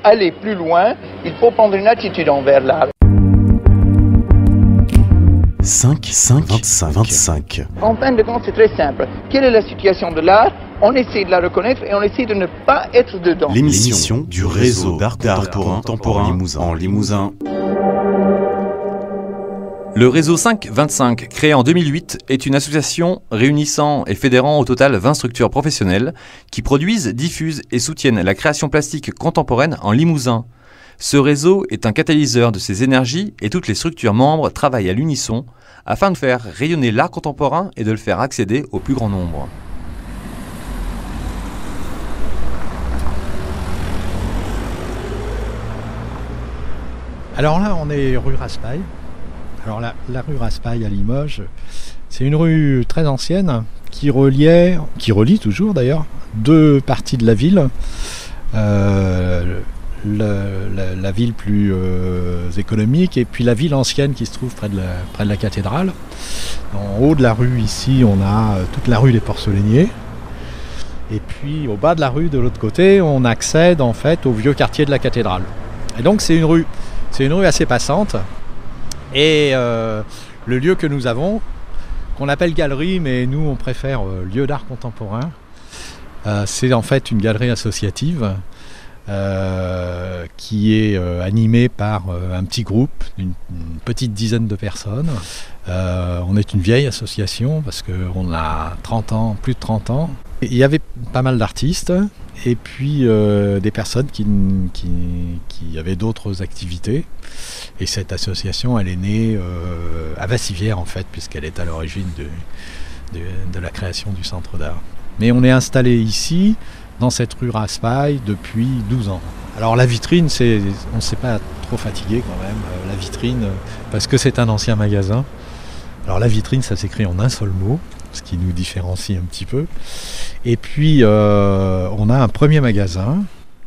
aller plus loin, il faut prendre une attitude envers l'art. 25. En fin de compte, c'est très simple. Quelle est la situation de l'art? On essaie de la reconnaître et on essaie de ne pas être dedans. L'émission du réseau d'art contemporain en Limousin. Le réseau 5-25, créé en 2008, est une association réunissant et fédérant au total 20 structures professionnelles qui produisent, diffusent et soutiennent la création plastique contemporaine en Limousin. Ce réseau est un catalyseur de ces énergies et toutes les structures membres travaillent à l'unisson afin de faire rayonner l'art contemporain et de le faire accéder au plus grand nombre. Alors là, on est rue Raspail. Alors la rue Raspail à Limoges, c'est une rue très ancienne qui relie toujours d'ailleurs, deux parties de la ville. La ville plus économique et puis la ville ancienne qui se trouve près de la cathédrale. En haut de la rue ici, on a toute la rue des Porcelainiers. Et puis au bas de la rue de l'autre côté, on accède en fait au vieux quartier de la cathédrale. Et donc c'est une rue assez passante. Et le lieu que nous avons, qu'on appelle galerie, mais nous on préfère lieu d'art contemporain, c'est en fait une galerie associative qui est animée par un petit groupe, une petite dizaine de personnes. On est une vieille association parce qu'on a 30 ans, plus de 30 ans. Et il y avait pas mal d'artistes et puis des personnes qui avaient d'autres activités. Et cette association, elle est née à Vassivière en fait, puisqu'elle est à l'origine de la création du centre d'art. Mais on est installé ici, dans cette rue Raspail, depuis 12 ans. Alors la vitrine, on ne s'est pas trop fatigué quand même, la vitrine, parce que c'est un ancien magasin. Alors la vitrine, ça s'écrit en un seul mot, ce qui nous différencie un petit peu. Et puis on a un premier magasin,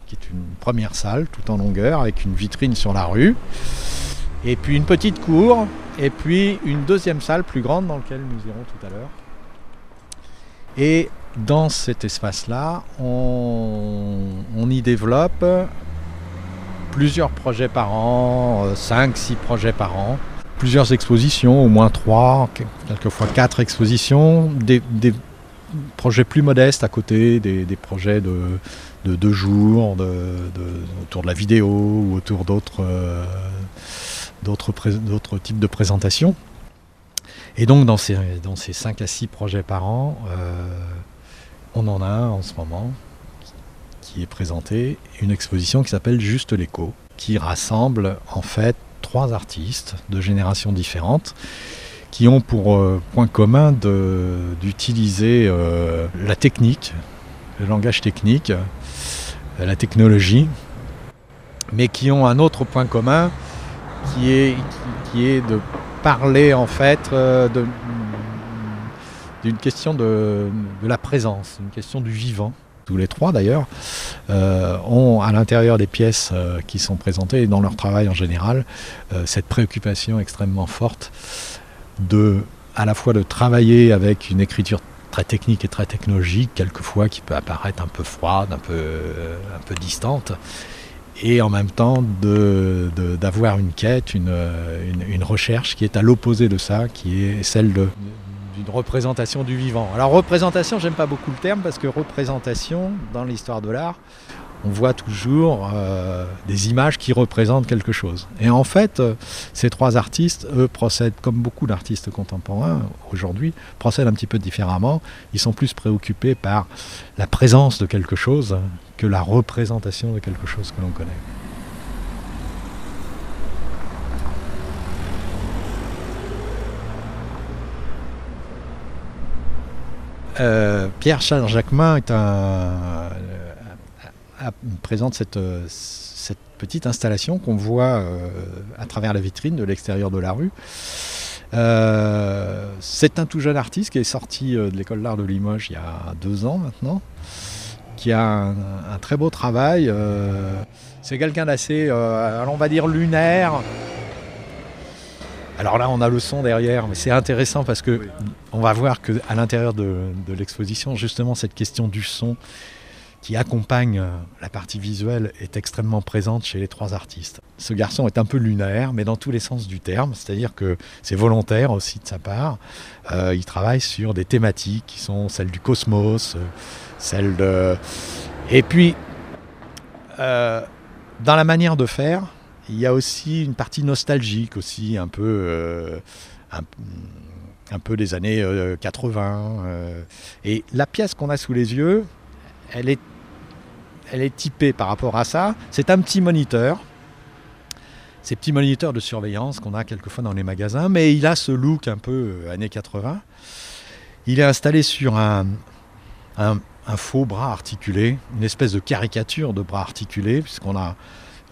qui est une première salle, tout en longueur, avec une vitrine sur la rue. Et puis une petite cour, et puis une deuxième salle plus grande dans laquelle nous irons tout à l'heure. Et dans cet espace-là, on y développe plusieurs projets par an, 5-6 projets par an, plusieurs expositions, au moins 3, quelquefois 4 expositions, des projets plus modestes à côté, des projets de 2 jours, autour de la vidéo ou autour d'autres types de présentations. Et donc dans ces 5 à 6 projets par an, on en a un en ce moment qui est présenté, une exposition qui s'appelle Juste l'écho, qui rassemble en fait 3 artistes de générations différentes qui ont pour point commun d'utiliser la technique, le langage technique, la technologie, mais qui ont un autre point commun qui est de parler en fait d'une question de la présence, une question du vivant. Tous les 3 d'ailleurs ont à l'intérieur des pièces qui sont présentées et dans leur travail en général cette préoccupation extrêmement forte à la fois de travailler avec une écriture très technique et très technologique, quelquefois qui peut apparaître un peu froide, un peu distante, et en même temps d'avoir une quête, une recherche qui est à l'opposé de ça, qui est celle d'une représentation du vivant. Alors représentation, j'aime pas beaucoup le terme, parce que représentation, dans l'histoire de l'art, on voit toujours des images qui représentent quelque chose. Et en fait, ces 3 artistes, eux, procèdent, comme beaucoup d'artistes contemporains aujourd'hui, procèdent un petit peu différemment. Ils sont plus préoccupés par la présence de quelque chose que la représentation de quelque chose que l'on connaît. Pierre-Charles Jacquemin présente cette petite installation qu'on voit à travers la vitrine de l'extérieur de la rue. C'est un tout jeune artiste qui est sorti de l'école d'art de Limoges il y a 2 ans maintenant, qui a un très beau travail. C'est quelqu'un d'assez, on va dire, lunaire. Alors là, on a le son derrière, mais c'est intéressant parce qu'on va voir qu'à l'intérieur de l'exposition, justement, cette question du son qui accompagne la partie visuelle est extrêmement présente chez les 3 artistes. Ce garçon est un peu lunaire, mais dans tous les sens du terme, c'est-à-dire que c'est volontaire aussi de sa part. Il travaille sur des thématiques qui sont celles du cosmos, celles de... Et puis, dans la manière de faire, il y a aussi une partie nostalgique aussi, un peu des années 80. Et la pièce qu'on a sous les yeux, elle est typée par rapport à ça. C'est un petit moniteur. Ces petits moniteurs de surveillance qu'on a quelquefois dans les magasins, mais il a ce look un peu années 80. Il est installé sur un faux bras articulé, une espèce de caricature de bras articulé, puisqu'on a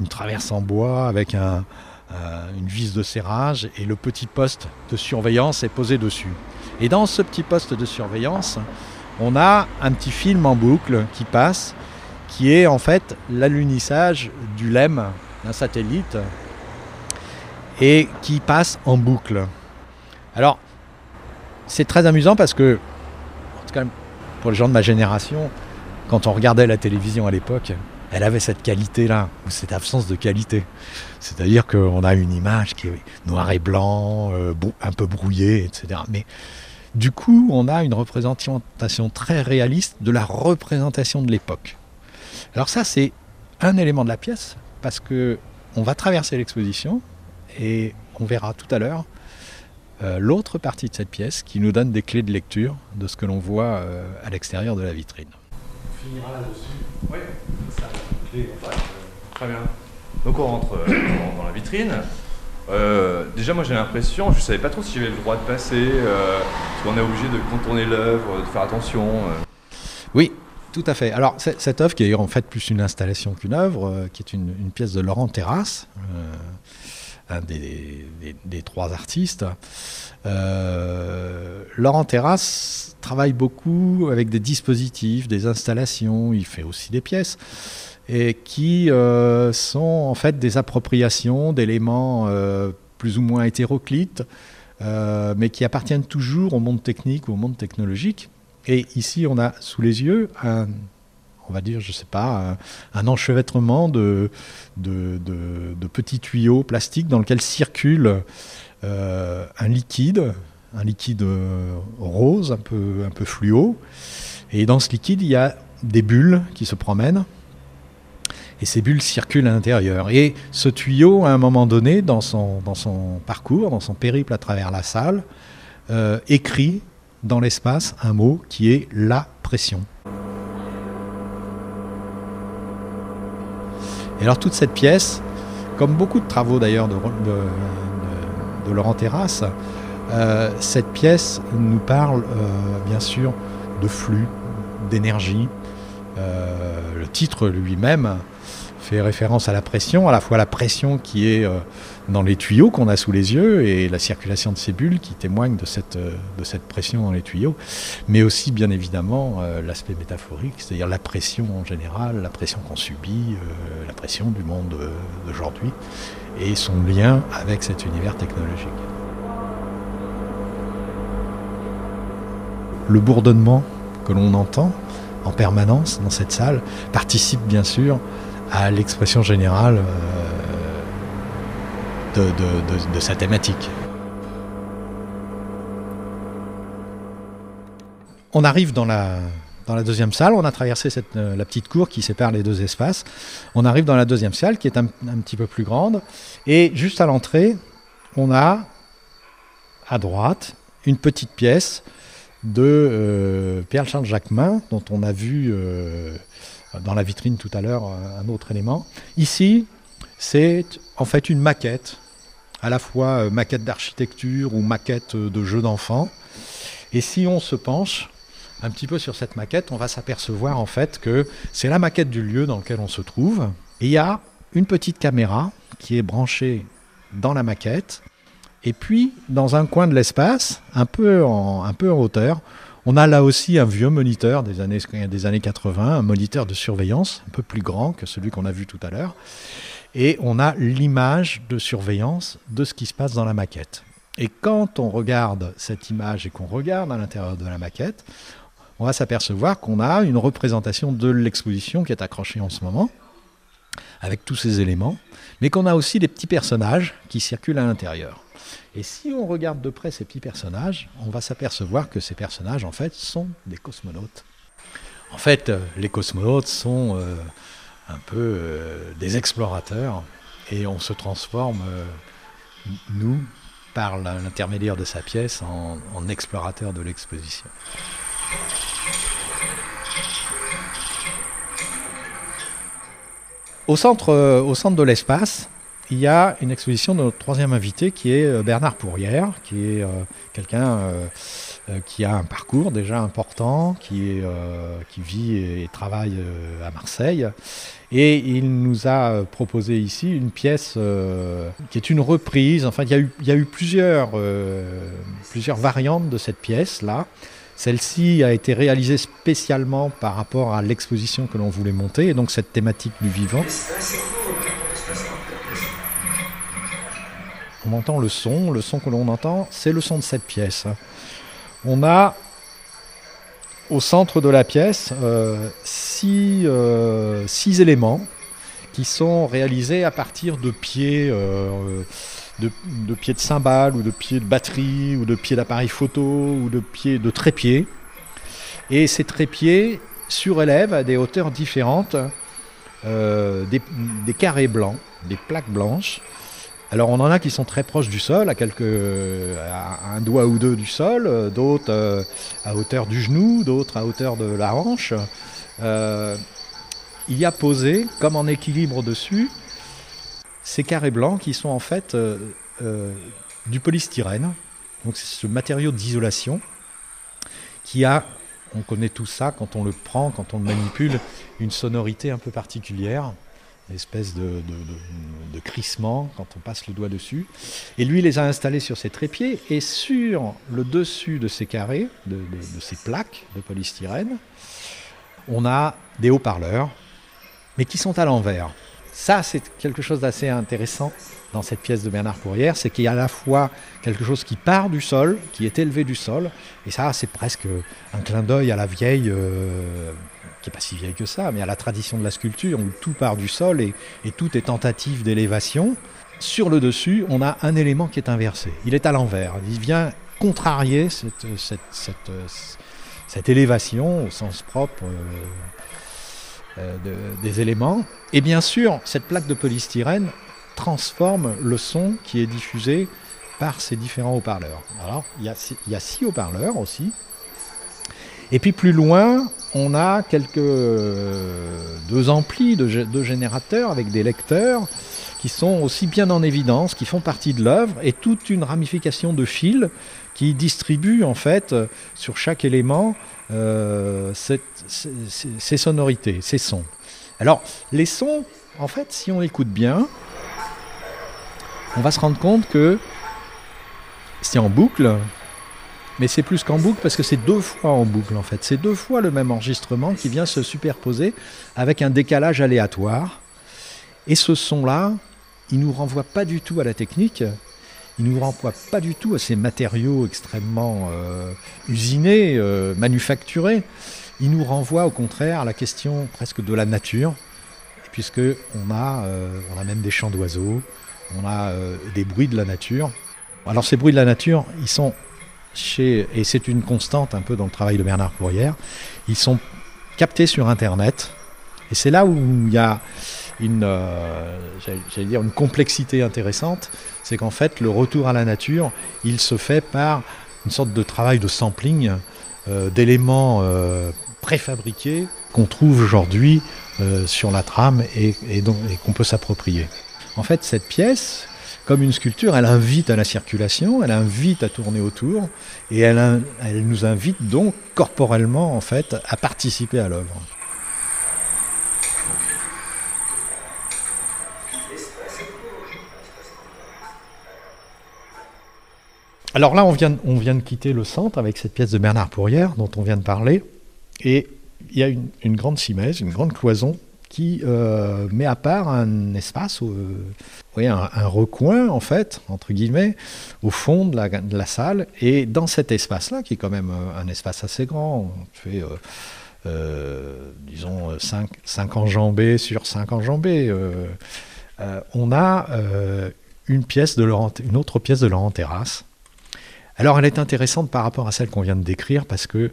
une traverse en bois avec une vis de serrage, et le petit poste de surveillance est posé dessus. Et dans ce petit poste de surveillance, on a un petit film en boucle qui passe, qui est en fait l'alunissage du LEM d'un satellite, et qui passe en boucle. Alors, c'est très amusant parce que, en tout cas pour les gens de ma génération, quand on regardait la télévision à l'époque, elle avait cette qualité-là, ou cette absence de qualité. C'est-à-dire qu'on a une image qui est noir et blanc, un peu brouillée, etc. Mais du coup, on a une représentation très réaliste de la représentation de l'époque. Alors ça, c'est un élément de la pièce, parce qu'on va traverser l'exposition, et on verra tout à l'heure l'autre partie de cette pièce qui nous donne des clés de lecture de ce que l'on voit à l'extérieur de la vitrine. On finira là-dessus. Oui, ça. Très bien. Donc on rentre dans la vitrine. Déjà moi j'ai l'impression, je ne savais pas trop si j'avais le droit de passer, parce qu'on est obligé de contourner l'œuvre, de faire attention. Oui, tout à fait. Alors cette œuvre qui est en fait plus une installation qu'une œuvre, qui est une pièce de Laurent Terrasse, un des 3 artistes. Laurent Terrasse travaille beaucoup avec des dispositifs, des installations, il fait aussi des pièces, et qui sont en fait des appropriations d'éléments plus ou moins hétéroclites, mais qui appartiennent toujours au monde technique ou au monde technologique. Et ici, on a sous les yeux on va dire, je sais pas, un enchevêtrement de petits tuyaux plastiques dans lequel circule un liquide rose, un peu fluo. Et dans ce liquide, il y a des bulles qui se promènent. Et ces bulles circulent à l'intérieur. Et ce tuyau, à un moment donné, dans son parcours, dans son périple à travers la salle, écrit dans l'espace un mot qui est la pression. Et alors toute cette pièce, comme beaucoup de travaux d'ailleurs de Laurent Terrasse, cette pièce nous parle bien sûr de flux, d'énergie. Le titre lui-même fait référence à la pression, à la fois la pression qui est dans les tuyaux qu'on a sous les yeux et la circulation de ces bulles qui témoignent de cette pression dans les tuyaux, mais aussi bien évidemment l'aspect métaphorique, c'est-à-dire la pression en général, la pression qu'on subit, la pression du monde d'aujourd'hui et son lien avec cet univers technologique. Le bourdonnement que l'on entend en permanence dans cette salle participe bien sûr à l'expression générale de sa thématique. On arrive dans la deuxième salle, on a traversé la petite cour qui sépare les 2 espaces. On arrive dans la deuxième salle qui est un petit peu plus grande. Et juste à l'entrée, on a à droite une petite pièce de Pierre-Charles Jacquemin, dont on a vu dans la vitrine tout à l'heure un autre élément. Ici, c'est en fait une maquette, à la fois maquette d'architecture ou maquette de jeu d'enfant. Et si on se penche un petit peu sur cette maquette, on va s'apercevoir en fait que c'est la maquette du lieu dans lequel on se trouve. Et il y a une petite caméra qui est branchée dans la maquette. Et puis, dans un coin de l'espace, un peu en hauteur, on a là aussi un vieux moniteur des années 80, un moniteur de surveillance, un peu plus grand que celui qu'on a vu tout à l'heure. Et on a l'image de surveillance de ce qui se passe dans la maquette. Et quand on regarde cette image et qu'on regarde à l'intérieur de la maquette, on va s'apercevoir qu'on a une représentation de l'exposition qui est accrochée en ce moment, avec tous ces éléments, mais qu'on a aussi des petits personnages qui circulent à l'intérieur. Et si on regarde de près ces petits personnages, on va s'apercevoir que ces personnages, en fait, sont des cosmonautes. En fait, les cosmonautes sont un peu des explorateurs, et on se transforme, nous, par l'intermédiaire de sa pièce, en explorateurs de l'exposition. Au centre de l'espace, il y a une exposition de notre troisième invité qui est Bernard Pourrières, qui est quelqu'un qui a un parcours déjà important, qui vit et travaille à Marseille. Et il nous a proposé ici une pièce qui est une reprise. Enfin, il y a eu plusieurs variantes de cette pièce-là. Celle-ci a été réalisée spécialement par rapport à l'exposition que l'on voulait monter, et donc cette thématique du vivant. On entend le son que l'on entend, c'est le son de cette pièce. On a au centre de la pièce 6 éléments qui sont réalisés à partir de pieds de pieds de cymbales, ou de pieds de batterie, ou de pieds d'appareil photo, ou de pieds de trépieds. Et ces trépieds surélèvent à des hauteurs différentes des carrés blancs, des plaques blanches. Alors on en a qui sont très proches du sol, à un doigt ou deux du sol, d'autres à hauteur du genou, d'autres à hauteur de la hanche. Il y a posé, comme en équilibre dessus, ces carrés blancs qui sont en fait du polystyrène. Donc c'est ce matériau d'isolation qui a, on connaît tout ça quand on le prend, quand on le manipule, une sonorité un peu particulière. Une espèce de crissement quand on passe le doigt dessus. Et lui, il les a installés sur ces trépieds, et sur le dessus de ces carrés, de ces plaques de polystyrène, on a des haut-parleurs, mais qui sont à l'envers. Ça, c'est quelque chose d'assez intéressant dans cette pièce de Bernard Pourrières, c'est qu'il y a à la fois quelque chose qui part du sol, qui est élevé du sol, et ça, c'est presque un clin d'œil à la vieille... qui n'est pas si vieille que ça, mais à la tradition de la sculpture, où tout part du sol et tout est tentative d'élévation. Sur le dessus, on a un élément qui est inversé. Il est à l'envers. Il vient contrarier cette élévation au sens propre des éléments. Et bien sûr, cette plaque de polystyrène transforme le son qui est diffusé par ces différents haut-parleurs. Alors, il y a 6 haut-parleurs aussi. Et puis plus loin, on a deux amplis, deux générateurs avec des lecteurs qui sont aussi bien en évidence, qui font partie de l'œuvre, et toute une ramification de fils qui distribue en fait sur chaque élément ces sonorités, ces sons. Alors les sons, en fait, si on écoute bien, on va se rendre compte que c'est en boucle. Mais c'est plus qu'en boucle parce que c'est 2 fois en boucle en fait. C'est 2 fois le même enregistrement qui vient se superposer avec un décalage aléatoire. Et ce son-là, il ne nous renvoie pas du tout à la technique, il ne nous renvoie pas du tout à ces matériaux extrêmement usinés, manufacturés. Il nous renvoie au contraire à la question presque de la nature, puisqu'on a même des chants d'oiseaux, on a des bruits de la nature. Alors ces bruits de la nature, ils sont... et c'est une constante un peu dans le travail de Bernard Pourrières, ils sont captés sur Internet, et c'est là où il y a une complexité intéressante, c'est qu'en fait le retour à la nature, il se fait par une sorte de travail de sampling d'éléments préfabriqués qu'on trouve aujourd'hui sur la trame et qu'on peut s'approprier. En fait, cette pièce, comme une sculpture, elle invite à la circulation, elle invite à tourner autour, et elle nous invite donc corporellement en fait à participer à l'œuvre. Alors là, on vient de quitter le centre avec cette pièce de Bernard Pourrières dont on vient de parler, et il y a une grande simèse, une grande cloison qui met à part un espace, un recoin en fait, entre guillemets, au fond de la salle. Et dans cet espace-là, qui est quand même un espace assez grand, on fait disons 5 enjambées sur 5 enjambées, on a une autre pièce de Laurent Terrasse. Alors elle est intéressante par rapport à celle qu'on vient de décrire parce que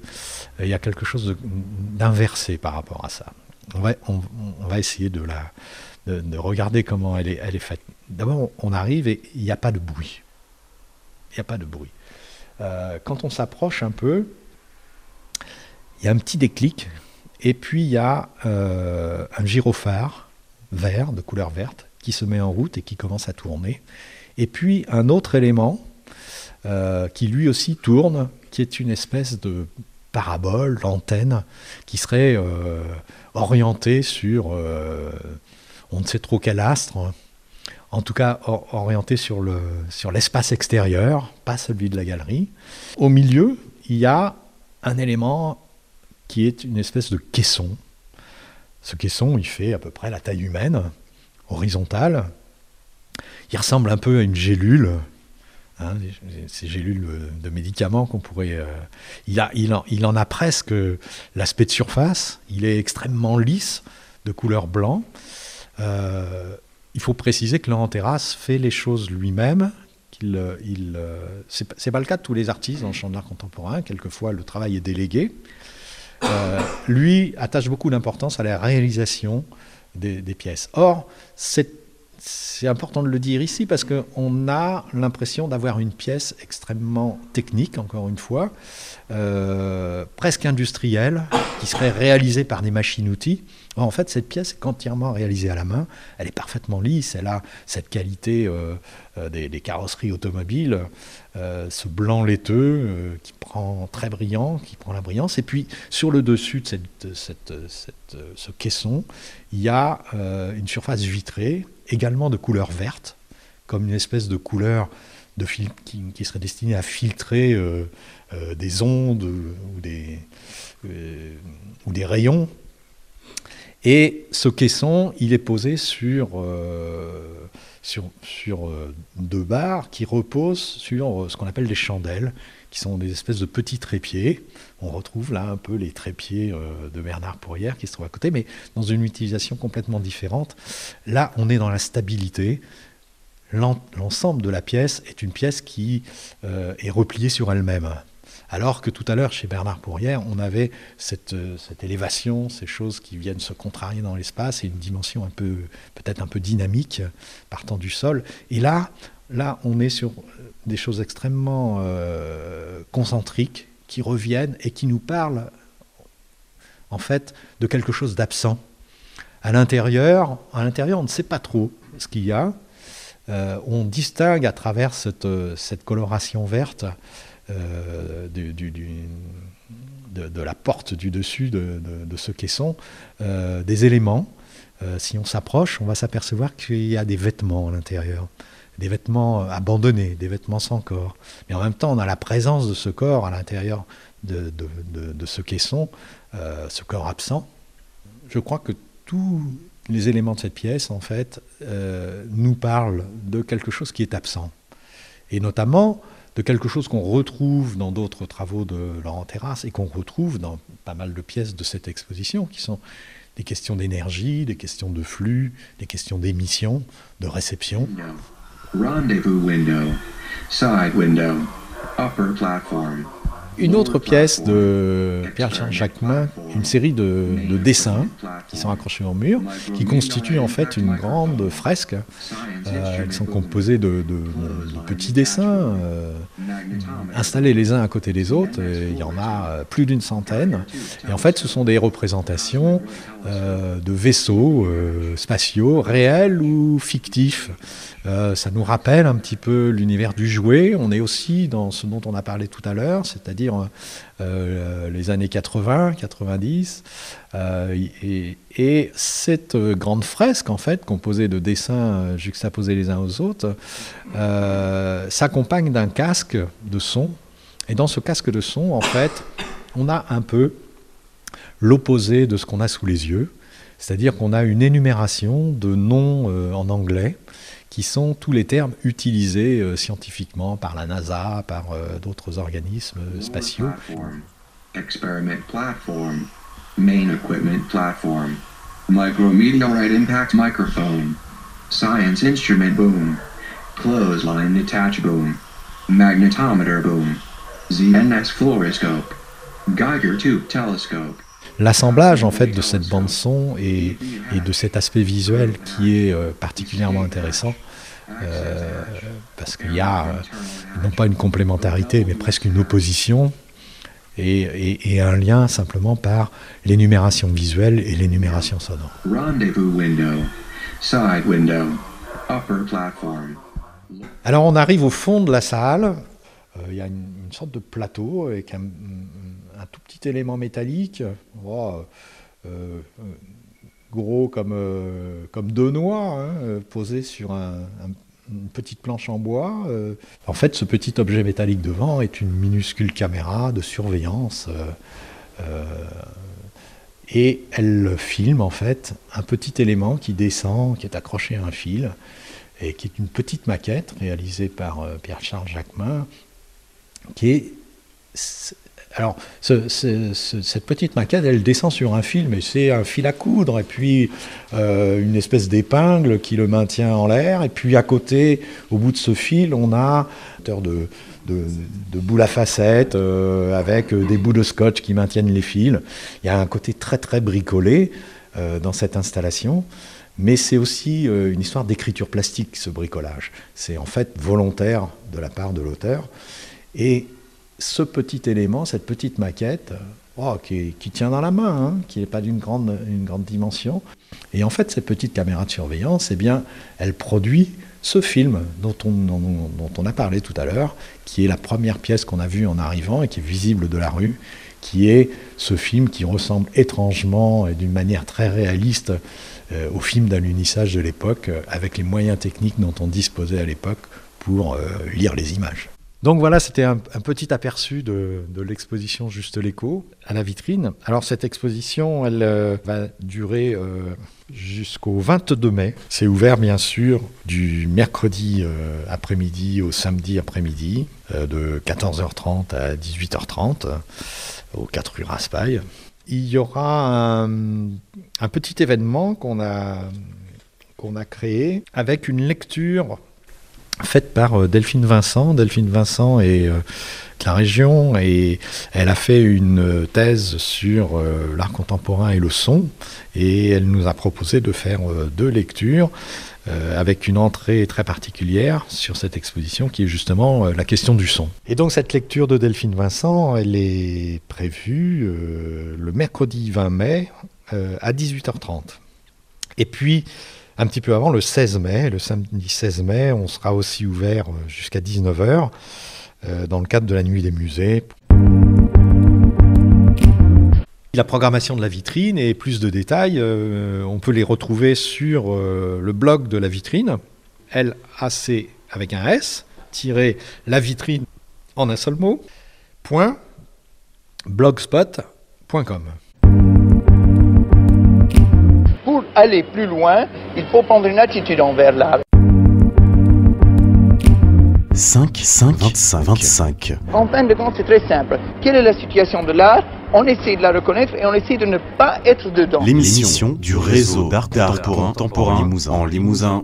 il y a quelque chose d'inversé par rapport à ça. On va essayer de regarder comment elle est faite. D'abord, on arrive et il n'y a pas de bruit. Il n'y a pas de bruit. Quand on s'approche un peu, il y a un petit déclic et puis il y a un gyrophare vert, de couleur verte, qui se met en route et qui commence à tourner. Et puis un autre élément qui lui aussi tourne, qui est une espèce de parabole, l'antenne, qui serait orientée sur on ne sait trop quel astre, en tout cas orientée sur l'espace extérieur, pas celui de la galerie. Au milieu, il y a un élément qui est une espèce de caisson. Ce caisson, il fait à peu près la taille humaine, horizontale. Il ressemble un peu à une gélule, ces gélules de médicaments qu'on pourrait... Il en a presque l'aspect de surface, il est extrêmement lisse, de couleur blanc. Il faut préciser que Laurent Terrasse fait les choses lui-même, c'est pas le cas de tous les artistes dans le champ de l'art contemporain, quelquefois le travail est délégué. Lui attache beaucoup d'importance à la réalisation des pièces. Or, c'est important de le dire ici parce qu'on a l'impression d'avoir une pièce extrêmement technique, encore une fois, presque industrielle, qui serait réalisée par des machines-outils. En fait, cette pièce est entièrement réalisée à la main. Elle est parfaitement lisse. Elle a cette qualité des carrosseries automobiles, ce blanc laiteux qui prend très brillant, qui prend la brillance. Et puis, sur le dessus de ce caisson, il y a une surface vitrée, également de couleur verte, comme une espèce de couleur qui serait destinée à filtrer des ondes ou des rayons. Et ce caisson, il est posé sur 2 barres qui reposent sur ce qu'on appelle des chandelles, qui sont des espèces de petits trépieds. On retrouve là un peu les trépieds de Bernard Pourrières qui se trouvent à côté, mais dans une utilisation complètement différente. Là, on est dans la stabilité. L'ensemble de la pièce est une pièce qui est repliée sur elle-même. Alors que tout à l'heure, chez Bernard Pourrières, on avait cette élévation, ces choses qui viennent se contrarier dans l'espace et une dimension peut-être un peu dynamique partant du sol. Et là, on est sur des choses extrêmement concentriques qui reviennent et qui nous parlent en fait de quelque chose d'absent. À l'intérieur, on ne sait pas trop ce qu'il y a. On distingue à travers cette coloration verte de la porte du dessus de ce caisson, des éléments. Si on s'approche, on va s'apercevoir qu'il y a des vêtements à l'intérieur, des vêtements abandonnés, des vêtements sans corps. Mais en même temps, on a la présence de ce corps à l'intérieur de ce caisson, ce corps absent. Je crois que tous les éléments de cette pièce, en fait, nous parlent de quelque chose qui est absent. Et notamment de quelque chose qu'on retrouve dans d'autres travaux de Laurent Terrasse et qu'on retrouve dans pas mal de pièces de cette exposition, qui sont des questions d'énergie, des questions de flux, des questions d'émission, de réception. Rendezvous window, side window, upper platform. Une autre pièce de Pierre-Charles Jacquemin, une série de dessins qui sont accrochés au mur, qui constituent en fait une grande fresque. Ils sont composés de petits dessins installés les uns à côté des autres. Et il y en a plus d'une centaine. Et en fait, ce sont des représentations de vaisseaux spatiaux, réels ou fictifs. Ça nous rappelle un petit peu l'univers du jouet. On est aussi dans ce dont on a parlé tout à l'heure, c'est-à-dire les années 80, 90. Et cette grande fresque, en fait, composée de dessins juxtaposés les uns aux autres, s'accompagne d'un casque de son. Et dans ce casque de son, en fait, on a un peu l'opposé de ce qu'on a sous les yeux. C'est-à-dire qu'on a une énumération de noms en anglais qui sont tous les termes utilisés scientifiquement par la NASA, par d'autres organismes spatiaux. Platform, experiment platform, main equipment platform, micrometeorite impact microphone, science instrument boom, clothesline attach boom, magnetometer boom, ZNS fluoroscope, Geiger tube telescope. L'assemblage en fait de cette bande son et de cet aspect visuel qui est particulièrement intéressant parce qu'il y a non pas une complémentarité mais presque une opposition et un lien simplement par l'énumération visuelle et l'énumération sonore. Rendezvous window, side window, upper platform. Alors on arrive au fond de la salle, il y a une sorte de plateau avec un tout petit élément métallique, gros comme deux noix, posé sur une petite planche en bois. En fait, ce petit objet métallique devant est une minuscule caméra de surveillance et elle filme en fait un petit élément qui descend, qui est accroché à un fil et qui est une petite maquette réalisée par Pierre-Charles Jacquemin, qui est... Alors, cette petite maquette, elle descend sur un fil, mais c'est un fil à coudre, et puis une espèce d'épingle qui le maintient en l'air, et puis à côté, au bout de ce fil, on a de boules à facettes, avec des bouts de scotch qui maintiennent les fils. Il y a un côté très très bricolé dans cette installation, mais c'est aussi une histoire d'écriture plastique, ce bricolage. C'est en fait volontaire de la part de l'auteur, et ce petit élément, cette petite maquette, qui tient dans la main, qui n'est pas d'une grande dimension. Et en fait, cette petite caméra de surveillance, eh bien, elle produit ce film dont on a parlé tout à l'heure, qui est la première pièce qu'on a vue en arrivant et qui est visible de la rue, qui est ce film qui ressemble étrangement et d'une manière très réaliste au film d'alunissage de l'époque, avec les moyens techniques dont on disposait à l'époque pour lire les images. Donc voilà, c'était un petit aperçu de l'exposition Juste l'écho à la vitrine. Alors cette exposition, elle va durer jusqu'au 22 mai. C'est ouvert bien sûr du mercredi après-midi au samedi après-midi, de 14h30 à 18h30, au 4 rue Raspail. Il y aura un petit événement qu'on a créé avec une lecture faite par Delphine Vincent. Delphine Vincent est de la région et elle a fait une thèse sur l'art contemporain et le son, et elle nous a proposé de faire 2 lectures avec une entrée très particulière sur cette exposition qui est justement la question du son. Et donc cette lecture de Delphine Vincent, elle est prévue le mercredi 20 mai à 18h30. Et puis un petit peu avant, le 16 mai, le samedi 16 mai, on sera aussi ouvert jusqu'à 19h dans le cadre de la Nuit des musées. La programmation de la vitrine et plus de détails, on peut les retrouver sur le blog de la vitrine, LAC avec un S, la vitrine en un seul mot, .blogspot.com. Pour aller plus loin, il faut prendre une attitude envers l'art. 25. En fin de compte, c'est très simple. Quelle est la situation de l'art? On essaie de la reconnaître et on essaie de ne pas être dedans. L'émission du réseau d'art contemporain en Limousin.